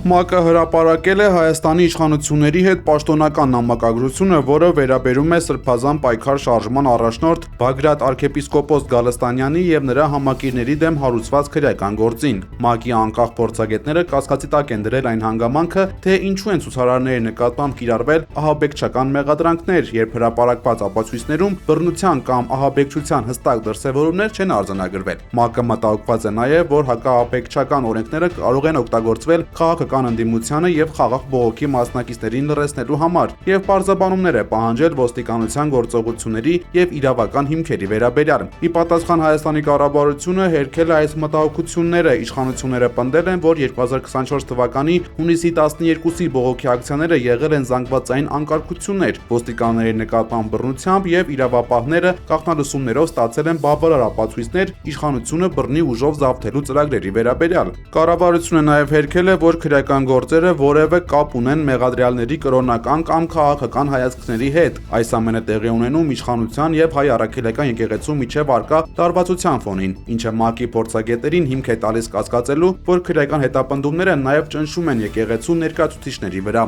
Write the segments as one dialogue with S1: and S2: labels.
S1: ՄԱԿ-ը հրապարակել է Հայաստանի իշխանությունների հետ պաշտոնական նամակագրությունը, որը վերաբերում է Սրբազան պայքար շարժման առաջնորդ Բագրատ arczepiskopos Գալստանյանի եւ նրա համակիրների դեմ հարուցված քրեական գործին։ ՄԱԿ-ի անկախ փորձագետները կասկածի տակ են դրել այն հանգամանքը, թե ինչու են ցուցարարների նկատմամբ կիրառվել ահաբեկչական մեղադրանքներ, երբ հրապարակված ապացույցներում բռնության կամ ահաբեկչության հստակ դրսևորումներ չեն արձանագրվել։ ՄԱԿ-ը մտահոգված է նաեւ, որ հակաահաբեկչական օրենքները կարող են օգտագործվել քաղաքական ընդդիմությանը եւ խաղաղ բողոքի մասնակիցներին լրացնելու համար եւ պարզաբանումներ է պահանջել ոստիկանության գործողությունների եւ իրավական հիմքերի վերաբերյալ։ Ի պատասխան Հայաստանի կառավարությունը հերքել է այս մտահոգությունները, իշխանությունները պնդել են, որ 2024 թվականի հունիսի 12-ի բողոքի ակցիաները եղել են զանգվածային անկարգություններ, ոստիկանների նկատմամբ բռնությամբ եւ իրավապահները կանխալուծումներով ստացել են բավարար ապացույցներ իշխանությունը բռնի ուժով զավթելու ծրագրերի վերաբերյալ։ Կառավարությունը նաեւ հերքել է, որ քրեական գործերը որևէ կապ ունեն մեղադրյալների կրոնական կամ քաղաքական հայացքների հետ։ Այս ամենը տեղի ունենում իշխանության եւ հայ առաքելական եկեղեցու միջև առկա լարվածության ֆոնին, ինչը ՄԱԿ-ի փորձագետերին հիմք է տալիս կասկածելու, որ քրեական հետապնդումները նաեւ ճնշում են եկեղեցու ներկայացուցիչների վրա։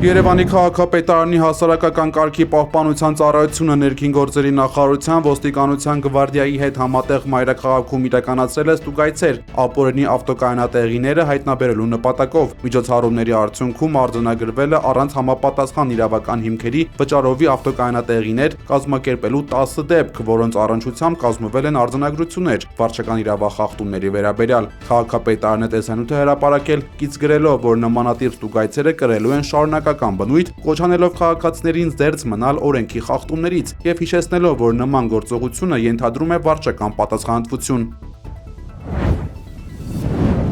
S1: Երևանի քաղաքապետարանի հասարակական կարգի պահպանության ծառայությունը ներքին գործերի նախարարության, ոստիկանության գվարդիայի հետ համատեղ մայրաքաղաքում իրականացրել է ստուգայցեր ապօրինի ավտոկայանատեղիները հայտնաբերելու նպատակով։ Միջոցառումների արդյունքում արձանագրվել է առանց համապատասխան իրավական հիմքերի վճարովի ավտոկայանատեղիներ կազմակերպելու 10 դեպք, որոնց առնչությամբ կազմվել են արձանագրություններ վարչական իրավախախտումների վերաբերյալ։ Քաղաքապետարանը տեսանյութ է հրապարակել, կից գրելով, որ նմանատիպ ստուգայցերը կրելու են շարունակական բնույթ, կոչանելով քաղաքացիներին զերծ մնալ օրենքի խախտումներից եւ հիշեցնելով, որ նման գործողությունը ենթադրում է վարչական պատասխանատվություն։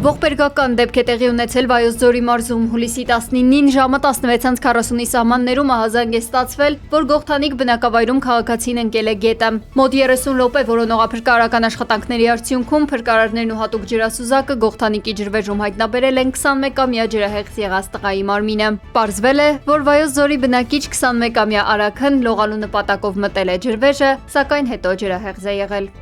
S2: Ողբերգական դեպք է տեղի ունեցել Վայոց ձորի մարզում հուլիսի 19-ին ժամը 16:40-ի սահմաններում ահազանգ է ստացվել, որ Գողթանիկ բնակավայրում քաղաքացին ընկել է գետը։ Մոտ 30 րոպե որոնողափրկարարական աշխատանքների արդյունքում փրկարարներն ու հատուկ ջրասուզակը Գողթանիկի ջրվեժում հայտնաբերել են 21-ամյա ջրահեղձ եղած տղայի մարմինը։ Պարզվել է, որ Վայոց ձորի բնակիչ 21-ամյա Արաքն լողալու նպատակով մտել է ջրվեժը, սակայն հետո ջրահեղձ է եղել։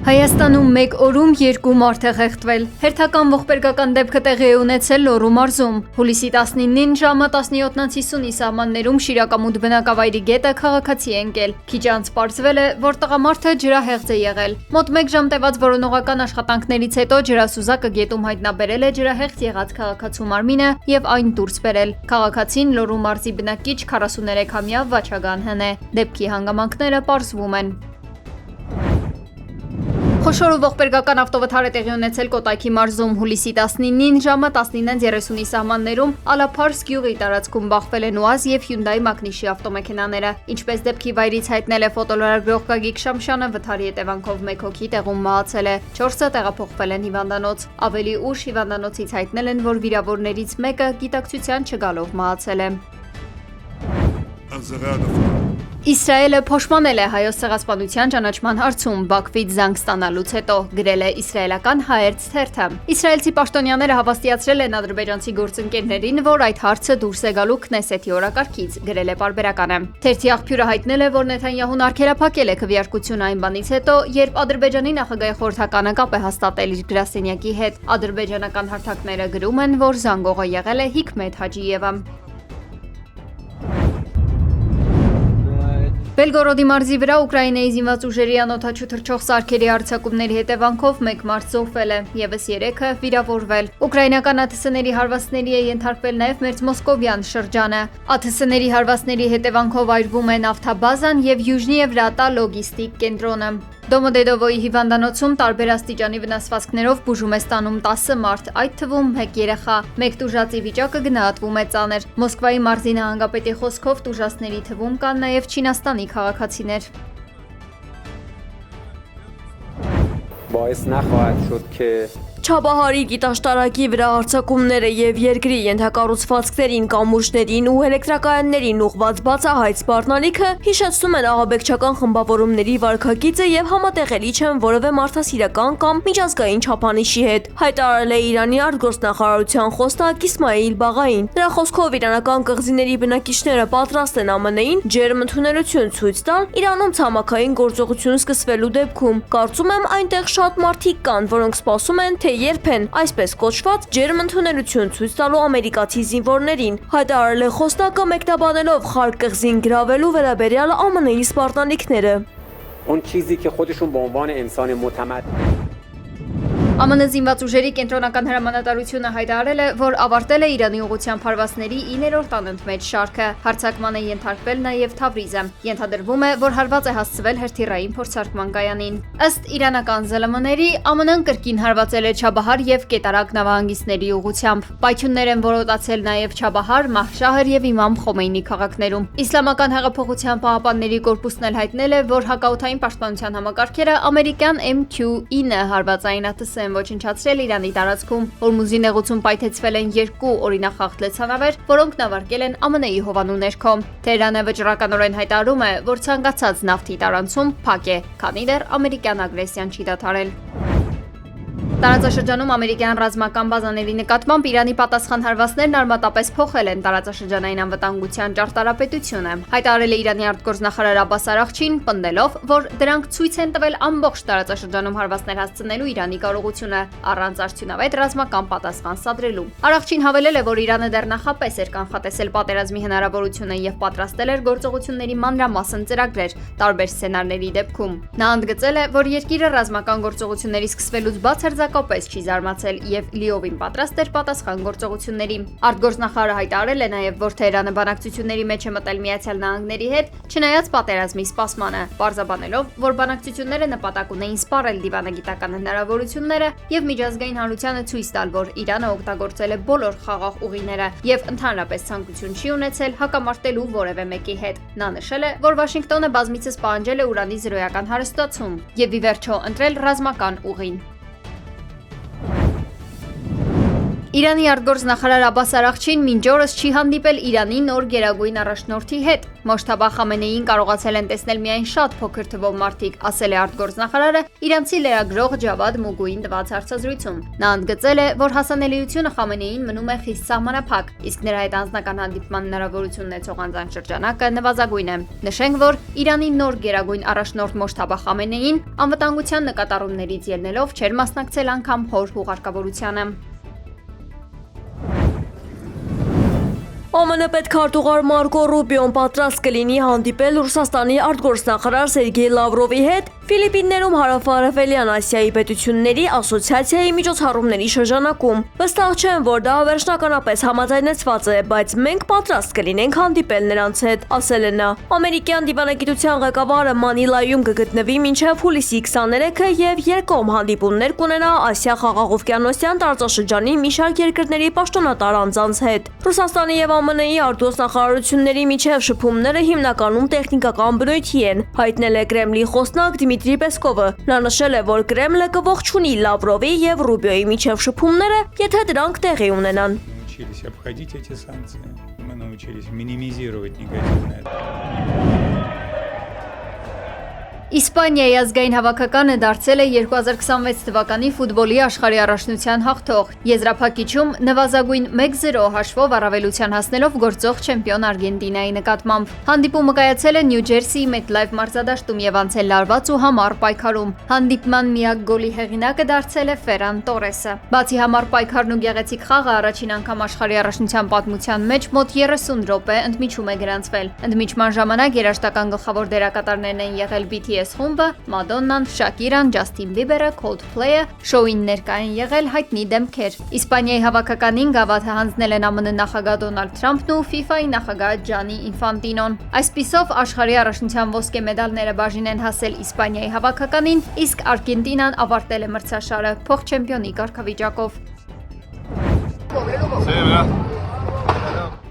S2: Հայաստանում մեկ օրում 2 մարդ է խեղդվել։ Հերթական ողբերգական դեպքը տեղի է ունեցել Լոռու մարզում։ Հուլիսի 19-ին ժամը 17:50-ի սահմաններում Շիրակամուտ բնակավայրի գետը քաղաքացի է ընկել։ Քիչ անց պարզվել է, որ տղամարդը ջրահեղձ է եղել։ Մոտ 1 ժամ տևած որոնողական աշխատանքներից հետո ջրասուզակը գետում հայտնաբերել է ջրահեղձ եղած քաղաքացու մարմինը եւ այն դուրս բերել։ Քաղաքացին Լոռու մարզի բնակիչ 43-ամյա Վաչագան Հն է։ Դեպքի հանգամանքները պարզվում են։ Խոշոր ու ողբերգական ավտովթար է տեղի ունեցել Կոտայքի մարզում հուլիսի 19-ին ժամը 19:30-ի սահմաններում Ալափարս գյուղի տարածքում բախվել են ՈՒԱԶ եւ Hyundai Մակնիշի ավտոմեքենաները։ Ինչպես դեպքի վայրից հայտնել է ֆոտոլրագրող Գագիկ Շամշյանը, վթարի հետևանքով 1 հոգի տեղում մահացել է, 4-ը տեղափոխվել են հիվանդանոց։ Ավելի ուշ հիվանդանոցից հայտնել են, որ վիրավորներից մեկը գիտակցության չգալով մահացել է։ Իսրայելը փոշմանել է Հայոց ցեղասպանության ճանաչման հարցում Բաքվից զանգ ստանալուց հետո, գրել է իսրայելական Haaretz թերթը։ Իսրայելցի պաշտոնյաները հավաստիացրել են ադրբեջանցի գործընկերներին, որ այդ հարցը դուրս է գալու Քնեսեթի օրակարգից, գրել է պարբերականը։ Թերթի աղբյուրը հայտնել է, որ Նեթանյահուն արգելափակել է քվեարկությունը այն բանից հետո, երբ Ադրբեջանի նախագահի խորհրդականը կապ է հաստատել իր գրասենյակի հետ։ Ադրբեջանական հարթակները գրում են, որ զանգողը եղել է Հիկմեթ Հաջիևը։ Բելգորոդի մարզի վրա Ուկրաինայի զինված ուժերի անօդաչու թռչող սարքերի արձակումների հետևանքով 1 մարդ զոհվել է, եւս 3-ը վիրավորվել։ Ուկրաինական ԱԹՍ-ների հարվածների է ենթարկվել նաեւ Մերձմոսկովյան շրջանը։ ԱԹՍ-ների հարվածների հետևանքով այրվում է նավթաբազան եւ Յուժնիե Վրատա լոգիստիկ կենտրոնը։ Դոմոդեդովոյի հիվանդանոցում տարբեր աստիճանի վնասվածքներով բուժում է ստանում 10 մարդ, այդ թվում 1 երեխա։ Մեկ տուժածի վիճակը գնահատվում է ծանր։ Մոսկվայի մարզի նահանգապետի խոսքով տուժածների թվում կան նաև Չինաստանի քաղաքացիներ։
S3: باعث نخواهد شد که Չաբահարի գիտաշտարակի վրա հարձակումները եւ երկրի ենթակառուցվածքներին, կամուրջներին ու էլեկտրակայաններին ուղղված բացահայտ սպառնալիքը հիշեցնում են ահաբեկչական խմբավորումների վարքագիծը եւ համատեղելի չեն որևէ մարդասիրական կամ միջազգային չափանիշի հետ, հայտարարել է Իրանի արտգործնախարարության խոսնակ Իսմայիլ Բաղային։ Նրա խոսքով իրանական կղզիների բնակիչները պատրաստ են ԱՄՆ-ին ջերմ ընդունելություն ցույց տալ Իրանում ցամաքային գործողություն սկսվելու դեպքում։ Կարծում եմ այնտեղ շատ մարդիկ կան, որոնք սպասում են, թե երբ են այսպես կոչված ջերմ ընդունելություն ցույց տալու ամերիկացի զինվորներին, հայտարարել է խոսնակը մեկնաբանելով Խարկ կղզին գրավելու վերաբերյալ ԱՄՆ-ի սպառնալիքները։
S4: اون چیزی که خودشون به عنوان انسان متمدن
S2: ԱՄՆ զինված ուժերի կենտրոնական հրամանատարությունը հայտարարել է, որ ավարտել է Իրանի ուղղությամբ հարվածների 9-րդ անընդմեջ շարքը, հարձակման է ենթարկվել նաև Թավրիզը։ Ենթադրվում է, որ հարված է հասցվել հրթիռային փորձարկման կայանին։ Ըստ իրանական ԶԼՄ-ների, ԱՄՆ-ն կրկին հարվածել է Չաբահար եւ Կետարակ նավահանգիստների ուղղությամբ։ Պայթյուններ են որոտացել նաև Չաբահար, Մահշահր եւ Իմամ Խոմեյնի քաղաքներում։ Իսլամական հեղափոխության պահապանների կորպուսն էլ հայտնել է, որ հակաօդային պաշտպանության համակարգերը ամերիկյան MQ-9 հարվածային ոչնչացրել Իրանի տարածքում։ Հորմուզի նեղուցում պայթեցվել են 2 օրինախախտ լցանավեր, որոնք նավարկել են ԱՄՆ-ի հովանու ներքո։ Թեհրանը վճռականորեն հայտարարում է, որ ցանկացած նավթի տարանցում փակ է, քանի դեռ ամերիկյան ագրեսիան չի դադարել։ Տարածաշրջանում ամերիկյան ռազմական բազաների նկատմամբ Իրանի պատասխան հարվածներն արմատապես փոխել են տարածաշրջանային անվտանգության ճարտարապետությունը։ Հայտարարել է Իրանի արտգործնախարար Աբբաս Արաղչին, պնդելով, որ դրանք ցույց են տվել ամբողջ տարածաշրջանում հարվածներ հասցնելու Իրանի կարողությունը առանց արդյունավետ ռազմական պատասխան սադրելու։ Արաղչին հավելել է, որ Իրանը դեռ նախապես էր կանխատեսել պատերազմի հնարավորությունը եւ պատրաստել էր գործողությունների մանրամասն ծրագրեր տարբեր սցենարների դեպքում։ Նա ընդգծել է, որ երկիրը ռազմական գործողությունների սկսվելուց բաց հերձակապես չի զարմացել եւ լիովին պատրաստ էր պատասխան գործողությունների։ Արտգործնախարարը հայտարարել է նաեւ, որ Թեհրանը բանակցությունների մեջ է մտել Միացյալ Նահանգների հետ, չնայած պատերազմի սպասմանը, պարզաբանելով, որ բանակցությունները նպատակ ունեին սպառել դիվանագիտական հնարավորությունները եւ միջազգային հանրությանը ցույց տալ, որ Իրանը օգտագործել է բոլոր խաղաղ ուղիները եւ ընդհանրապես ցանկություն չի ունեցել հակամարտելու որևէ մեկի հետ։ Նա նշել է, որ Վաշինգտոնը բազմիցս պահանջել է ուրանի զրոյական հարստացում եւ ի վերջո ընտրել ռազմական ուղին։ Իրանի արտգործնախարար Աբբաս Արաղչին մինչ օրս չի հանդիպել Իրանի նոր գերագույն առաջնորդի հետ։ Մոջթաբա Խամենեին կարողացել են տեսնել միայն շատ փոքր թվով մարդիկ, ասել է արտգործնախարարը իրանցի լրագրող Ջավադ Մուգուին տված հարցազրույցում։ Նա ընդգծել է, որ հասանելիությունը Խամենեին մնում է խիստ սահմանափակ, իսկ նրա հետ անձնական հանդիպման հնարավորություն ունեցող անձանց շրջանակը նվազագույն է։ Նշենք, որ Իրանի նոր գերագույն առաջնորդ Մոջթաբա Խամենեին անվտանգության նկատառումներից ելնելով չէր մասնակցել անգամ հոր հուղարկավորությանը։
S3: ԱՄՆ պետքարտուղար Մարկո Ռուբիոն պատրաստ կլինի հանդիպել Ռուսաստանի արտգործնախարար Սերգեյ Լավրովի հետ Ֆիլիպիններում Հարավարևելյան Ասիայի պետությունների ասոցիացիայի միջոցառումների շրջանակում։ Վստահ չեմ, որ դա վերջնականապես համաձայնեցված է, բայց մենք պատրաստ կլինենք հանդիպել նրանց հետ, ասել է նա։ Ամերիկյան դիվանագիտության ղեկավարը Մանիլայում կգտնվի մինչև հուլիսի 23-ը եւ երկկողմ հանդիպումներ կունենա Ասիա խաղաղօվկիանոսյան տարածաշրջանի մի շարք երկրների պաշտոնատար անձանց հետ։ Ռուսաստանի եւ ԱՄՆ-ի արտգործնախարարությունների միջև շփումները հիմնականում տեխնիկական բնույթի են, հայտնել է Կրեմլի խոսնակ Դիմիտրի Պեսկովը։ Նա նշել է, որ Կրեմլը կողջունի Լավրովի եւ Ռուբիոյի միջև շփումները, եթե դրանք տեղի ունենան։
S5: Научились обходить эти санкции, мы научились минимизировать негативное.
S2: Իսպանիայի ազգային հավաքականը դարձել է 2026 թվականի ֆուտբոլի աշխարհի առաջնության հաղթող։ Եզրափակիչում նվազագույն 1-0 հաշվով առավելության հասնելով գործող չեմպիոն Արգենտինայի նկատմամբ։ Հանդիպումը կայացել է Նյու Ջերսիի MetLife մարզադաշտում եւ անցել լարված ու համառ պայքարում։ Հանդիպման միակ գոլի հեղինակը դարձել է Ֆերան Տորեսը։ Բացի համառ պայքարն ու գեղեցիկ խաղը առաջին անգամ աշխարհի առաջնության պատմության մեջ մոտ 30 րոպե ընդմիջում է գրանցվել։ Ընդմիջման ժամանակ երաժշտական գլխավոր դերակատարներն են եղել BTS խումբը, Մադոննան, Շակիրան, Ջասթին Բիբերը, Coldplay-ը, շոուին ներկա են եղել հայտնի դեմքեր։ Իսպանիայի հավաքականին գավաթը հանձնել են ԱՄՆ նախագահ Դոնալդ Թրամփն ու FIFA-ի նախագահ Ջանի Ինֆանտինոն։ Այսպիսով աշխարհի առաջնության ոսկե մեդալները բաժին են հասել Իսպանիայի հավաքականին, իսկ Արգենտինան ավարտել է մրցաշարը փոխ-չեմպիոնի կարգավիճակով։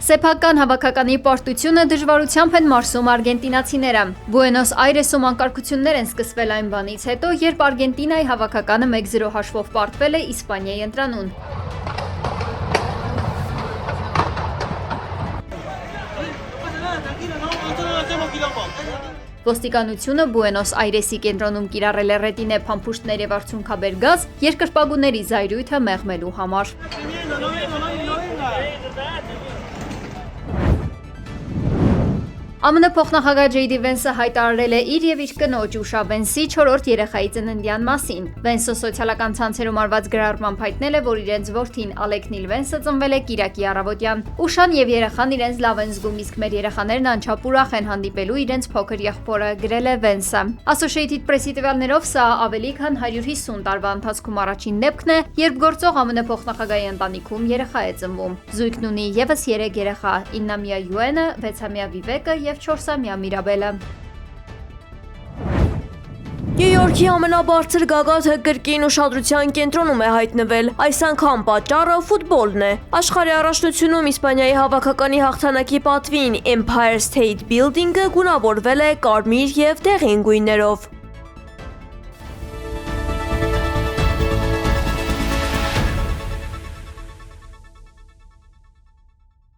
S2: Սեփական հավաքականի պարտությունը դժվարությամբ են մարսում արգենտինացիները։ Բուենոս Այրեսում անկարգություններ են սկսվել այն բանից հետո, երբ Արգենտինայի հավաքականը 1-0 հաշվով պարտվել է Իսպանիայի ընտրանուն։ Ոստիկանությունը Բուենոս Այրեսի կենտրոնում կիրառել է ռետինե փամփուշտներ եւ արցունքաբեր գազ երկրպագուների զայրույթը մեղմելու համար։ ԱՄՆ փոխնախագահ Ջեյդի Վենսը հայտարարել է իր եւ իր կնոջ Ուշա Վենսի 4-րդ երեխայի ծննդյան մասին։ Վենսը սոցիալական ցանցերում արված գրառմամբ հայտնել է, որ իրենց որդին Ալեք Նիլ Վենսը ծնվել է կիրակի առավոտյան։ Ուշան եւ երեխան իրենց լավ են զգում, իսկ մեր երեխաներն անչափ ուրախ են հանդիպելու իրենց փոքր եղբորը, գրել է Վենսը։ Associated Press-ի տվյալներով սա ավելի քան 150 տարվա ընթացքում առաջին դեպքն է, երբ գործող ԱՄՆ փոխնախագահի ընտանիքում երեխա է ծնվում։ Զույգն ունի եւս 3 երեխա՝ 9-ամյա Յուենը, 6-ամյա Վիվեկը եւ 4-ամյա Միրաբելը։
S3: Նյու Յորքի ամենաբարձր գագաթը կրկին ուշադրության կենտրոնում է հայտնվել։ Այս անգամ պատճառը ֆուտբոլն է։ Աշխարհի առաջնությունում Իսպանիայի հավաքականի հաղթանակի պատվին Empire State Building-ը գունավորվել է կարմիր եւ դեղին գույներով։